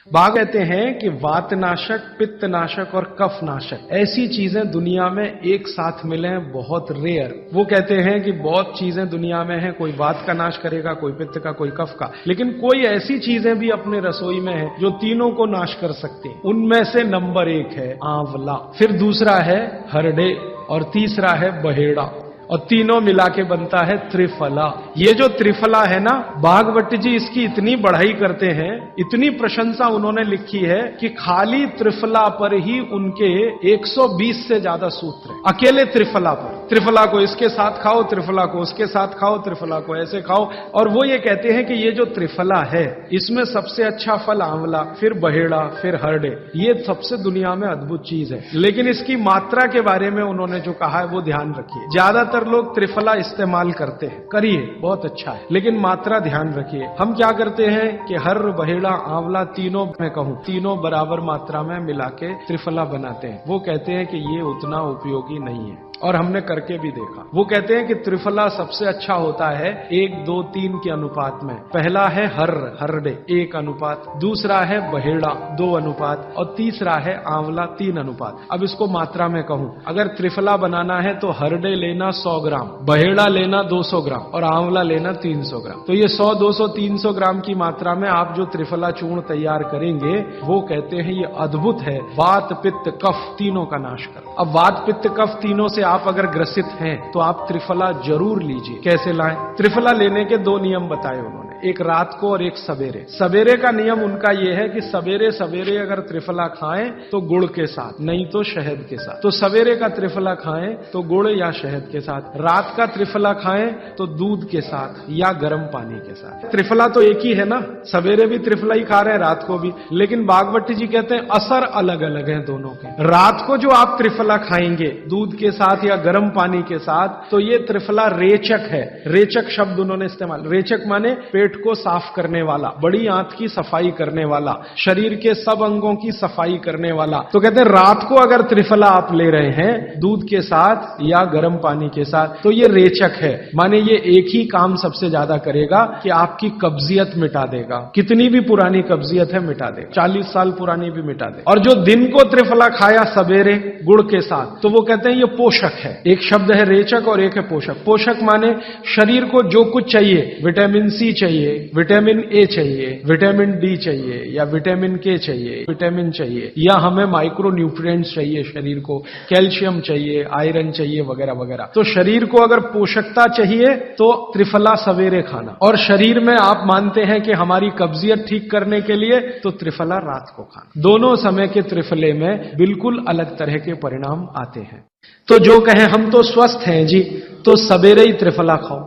बाघ कहते हैं कि वातनाशक, पित्तनाशक और कफनाशक ऐसी चीजें दुनिया में एक साथ मिले बहुत रेयर। वो कहते हैं कि बहुत चीजें दुनिया में हैं, कोई वात का नाश करेगा, कोई पित्त का, कोई कफ का, लेकिन कोई ऐसी चीजें भी अपने रसोई में है जो तीनों को नाश कर सकती हैं। उनमें से नंबर 1 है आंवला, फिर दूसरा है हरडे और तीसरा है बहेड़ा, और तीनों मिला के बनता है त्रिफला। ये जो त्रिफला है ना, भागवत जी इसकी इतनी बढ़ाई करते हैं, इतनी प्रशंसा उन्होंने लिखी है कि खाली त्रिफला पर ही उनके 120 से ज्यादा सूत्र हैं। अकेले त्रिफला पर, त्रिफला को इसके साथ खाओ, त्रिफला को उसके साथ खाओ, त्रिफला को ऐसे खाओ। और वो ये कहते हैं कि ये जो त्रिफला है इसमें सबसे अच्छा फल आंवला, फिर बहेड़ा, फिर हरडे, ये सबसे दुनिया में अद्भुत चीज है। लेकिन इसकी मात्रा के बारे में उन्होंने जो कहा है वो ध्यान रखिए। ज्यादातर लोग त्रिफला इस्तेमाल करते हैं, करिए, बहुत अच्छा है, लेकिन मात्रा ध्यान रखिए। हम क्या करते हैं कि हर बहेड़ा आंवला तीनों, मैं कहूं तीनों बराबर मात्रा में मिला के त्रिफला बनाते हैं। वो कहते हैं कि ये उतना उपयोगी नहीं है, और हमने करके भी देखा। वो कहते हैं कि त्रिफला सबसे अच्छा होता है 1, 2, 3 के अनुपात में। पहला है हरडे 1 अनुपात, दूसरा है बहेड़ा 2 अनुपात, और तीसरा है आंवला 3 अनुपात। अब इसको मात्रा में कहूं, अगर त्रिफला बनाना है तो हरडे लेना 100 ग्राम, बहेड़ा लेना 200 ग्राम और आंवला लेना 300 ग्राम। तो ये 100, 200, 300 ग्राम की मात्रा में आप जो त्रिफला चूर्ण तैयार करेंगे, वो कहते हैं ये अद्भुत है, वात पित्त कफ तीनों का नाश कर। अब वात पित्त कफ तीनों से आप अगर ग्रसित हैं तो आप त्रिफला जरूर लीजिए। कैसे लाएं? त्रिफला लेने के 2 नियम बताए उन्होंने, एक रात को और एक सवेरे। सवेरे का नियम उनका यह है कि सवेरे सवेरे अगर त्रिफला खाएं तो गुड़ के साथ, नहीं तो शहद के साथ। तो सवेरे का त्रिफला खाएं तो गुड़ या शहद के साथ, रात का त्रिफला खाएं तो दूध के साथ या गर्म पानी के साथ। त्रिफला तो एक ही है ना, सवेरे भी त्रिफला ही खा रहे हैं, रात को भी, लेकिन भागवत जी कहते हैं असर अलग अलग है दोनों के। रात को जो आप त्रिफला खाएंगे दूध के साथ या गर्म पानी के साथ, तो ये त्रिफला रेचक है। रेचक शब्द उन्होंने इस्तेमाल, रेचक माने पेट को साफ करने वाला, बड़ी आंत की सफाई करने वाला, शरीर के सब अंगों की सफाई करने वाला। तो कहते हैं रात को अगर त्रिफला आप ले रहे हैं दूध के साथ या गर्म पानी के साथ, तो ये रेचक है, माने ये एक ही काम सबसे ज्यादा करेगा कि आपकी कब्जियत मिटा देगा। कितनी भी पुरानी कब्जियत है मिटा देगा, 40 साल पुरानी भी मिटा देगा। और जो दिन को त्रिफला खाया सवेरे गुड़ के साथ, तो वो कहते हैं ये पोषक है। एक शब्द है रेचक और एक है पोषक। पोषक माने शरीर को जो कुछ चाहिए, विटामिन सी चाहिए, विटामिन ए चाहिए, विटामिन डी चाहिए, या विटामिन के चाहिए, विटामिन चाहिए, या हमें माइक्रो न्यूट्रिएंट्स चाहिए, शरीर को कैल्शियम चाहिए, आयरन चाहिए, वगैरह वगैरह। तो शरीर को अगर पोषकता चाहिए तो त्रिफला सवेरे खाना, और शरीर में आप मानते हैं कि हमारी कब्जियत ठीक करने के लिए तो त्रिफला रात को खाना। दोनों समय के त्रिफले में बिल्कुल अलग तरह के परिणाम आते हैं। तो जो कहें हम तो स्वस्थ हैं जी, तो सवेरे ही त्रिफला खाओ,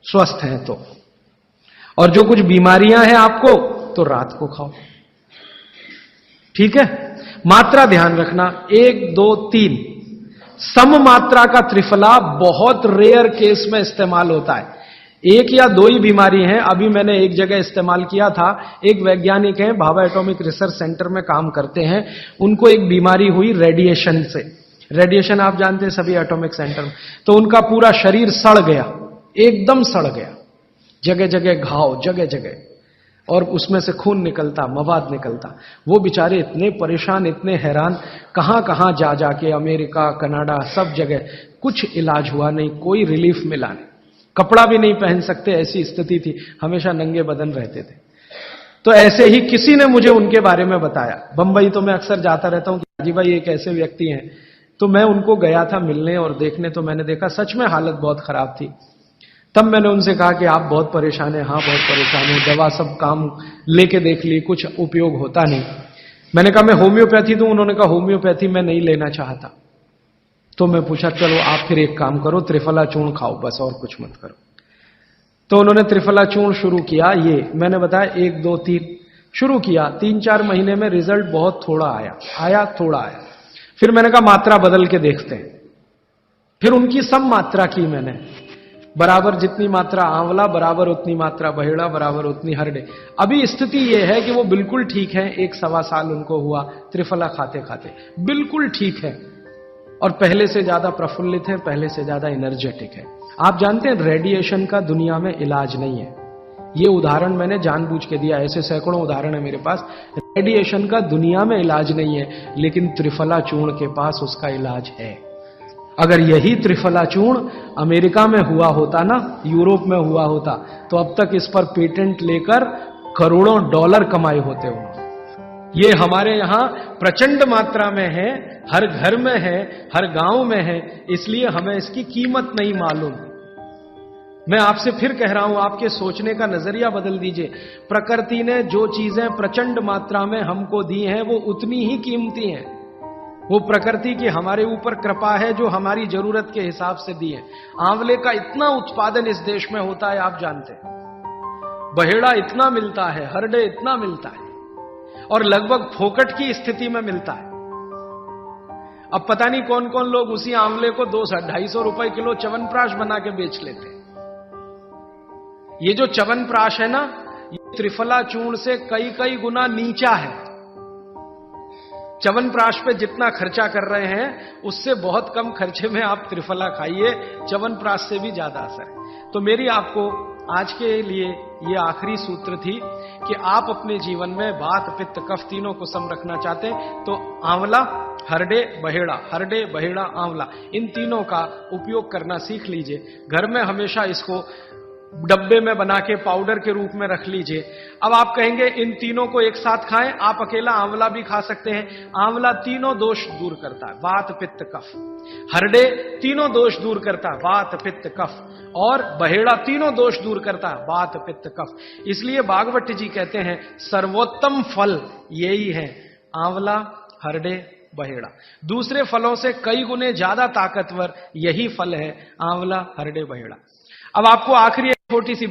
स्वस्थ हैं तो, और जो कुछ बीमारियां हैं आपको तो रात को खाओ, ठीक है। मात्रा ध्यान रखना, 1, 2, 3 सम मात्रा का त्रिफला बहुत रेयर केस में इस्तेमाल होता है। 1 या 2 ही बीमारी हैं। अभी मैंने एक जगह इस्तेमाल किया था, एक वैज्ञानिक हैं, भाभा एटॉमिक रिसर्च सेंटर में काम करते हैं, उनको एक बीमारी हुई रेडिएशन से। रेडिएशन आप जानते हैं सभी एटॉमिक सेंटर में, तो उनका पूरा शरीर सड़ गया, एकदम सड़ गया, जगह जगह घाव, जगह जगह, और उसमें से खून निकलता, मवाद निकलता। वो बेचारे इतने परेशान, इतने हैरान, कहां कहां जा जाके, अमेरिका, कनाडा, सब जगह, कुछ इलाज हुआ नहीं, कोई रिलीफ मिला नहीं। कपड़ा भी नहीं पहन सकते, ऐसी स्थिति थी, हमेशा नंगे बदन रहते थे। तो ऐसे ही किसी ने मुझे उनके बारे में बताया। बंबई तो मैं अक्सर जाता रहता हूं कि हाजी भाई एक ऐसे व्यक्ति हैं, तो मैं उनको गया था मिलने और देखने, तो मैंने देखा सच में हालत बहुत खराब थी। तब मैंने उनसे कहा कि आप बहुत परेशान हैं। हाँ बहुत परेशान हूं, दवा सब काम लेके देख ली, कुछ उपयोग होता नहीं। मैंने कहा मैं होम्योपैथी दूं? उन्होंने कहा होम्योपैथी मैं नहीं लेना चाहता। तो मैं पूछा चलो आप फिर एक काम करो, त्रिफला चूर्ण खाओ बस, और कुछ मत करो। तो उन्होंने त्रिफला चूर्ण शुरू किया, ये मैंने बताया 1, 2, 3 शुरू किया। 3-4 महीने में रिजल्ट बहुत थोड़ा आया, थोड़ा आया। फिर मैंने कहा मात्रा बदल के देखते हैं। फिर उनकी सम मात्रा की मैंने, बराबर जितनी मात्रा आंवला, बराबर उतनी मात्रा बहेड़ा, बराबर उतनी हरडे। अभी स्थिति यह है कि वो बिल्कुल ठीक है, 1-1.25 साल उनको हुआ त्रिफला खाते खाते, बिल्कुल ठीक है, और पहले से ज्यादा प्रफुल्लित है, पहले से ज्यादा एनर्जेटिक है। आप जानते हैं रेडिएशन का दुनिया में इलाज नहीं है। ये उदाहरण मैंने जानबूझ के दिया, ऐसे सैकड़ों उदाहरण है मेरे पास। रेडिएशन का दुनिया में इलाज नहीं है, लेकिन त्रिफला चूर्ण के पास उसका इलाज है। अगर यही त्रिफला चूर्ण अमेरिका में हुआ होता ना, यूरोप में हुआ होता, तो अब तक इस पर पेटेंट लेकर करोड़ों डॉलर कमाए होते उन्होंने। ये हमारे यहां प्रचंड मात्रा में है, हर घर में है, हर गांव में है, इसलिए हमें इसकी कीमत नहीं मालूम। मैं आपसे फिर कह रहा हूं, आपके सोचने का नजरिया बदल दीजिए। प्रकृति ने जो चीजें प्रचंड मात्रा में हमको दी हैं, वो उतनी ही कीमती हैं। वो प्रकृति की हमारे ऊपर कृपा है जो हमारी जरूरत के हिसाब से दी है। आंवले का इतना उत्पादन इस देश में होता है, आप जानते हैं। बहेड़ा इतना मिलता है, हरडे इतना मिलता है, और लगभग फोकट की स्थिति में मिलता है। अब पता नहीं कौन कौन लोग उसी आंवले को 200-250 रुपए किलो च्यवनप्राश बना के बेच लेते हैं। ये जो च्यवनप्राश है ना, ये त्रिफला चूर्ण से कई कई गुना नीचा है। च्यवनप्राश पे जितना खर्चा कर रहे हैं, उससे बहुत कम खर्चे में आप त्रिफला खाइए, च्यवनप्राश से भी ज्यादा असर है। तो मेरी आपको आज के लिए ये आखिरी सूत्र थी कि आप अपने जीवन में वात पित्त कफ तीनों को सम रखना चाहते हैं, तो आंवला, हरडे, बहेड़ा, हरडे, बहेड़ा, आंवला, इन तीनों का उपयोग करना सीख लीजिए। घर में हमेशा इसको डब्बे में बना के पाउडर के रूप में रख लीजिए। अब आप कहेंगे इन तीनों को एक साथ खाएं, आप अकेला आंवला भी खा सकते हैं। आंवला तीनों दोष दूर करता है, वात पित्त कफ। हरडे तीनों दोष दूर करता है, वात पित्त कफ। और बहेड़ा तीनों दोष दूर करता है, वात पित्त कफ। इसलिए भागवत जी कहते हैं सर्वोत्तम फल यही है, आंवला, हरडे, बहेड़ा। दूसरे फलों से कई गुने ज्यादा ताकतवर यही फल है, आंवला, हरडे, बहेड़ा। अब आपको आखिरी एक छोटी सी